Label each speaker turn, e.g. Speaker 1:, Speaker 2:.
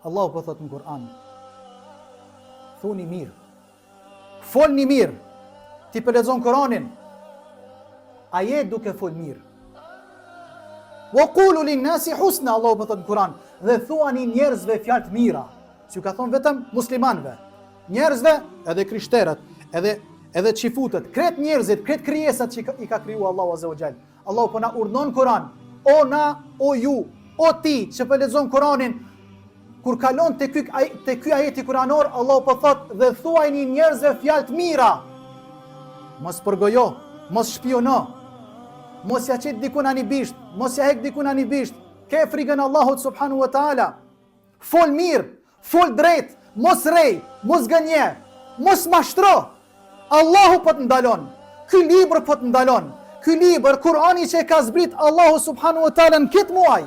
Speaker 1: Allahu po thot në Kur'an, thuni mirë, folni mirë, ti po lexon Kur'anin, a je duke fol mirë. Wa qulu lin-nasi husna, Allahu po thot në Kur'an, dhe thuani njerëzve fjalë të mira. Si u ka thonë vetëm muslimanëve, njerëzve, edhe krishterët, edhe çifutët, kret njerëzit, kret krijesat që i ka kriju Allahu Azza wa Jall. Allahu po na urdhnon Kur'an, o na, o ju, o ti që po lexon Kur'anin, kur kalon te ky ajeti kuranor, Allahu po thot dhe thuajini njerëzve fjalë të mira. Mos përgojo, mos shpiono, mos ja qet dikun anibisht, mos ja hek dikun anibisht. Ke frikën Allahut subhanahu wa taala. Fol mirë, fol drejt, mos rej, mos gënje, mos mashtro. Allahu po të ndalon. Ky libër po të ndalon. Ky libër Kur'ani që e ka zbrit Allahu subhanahu wa taala në këtë muaj,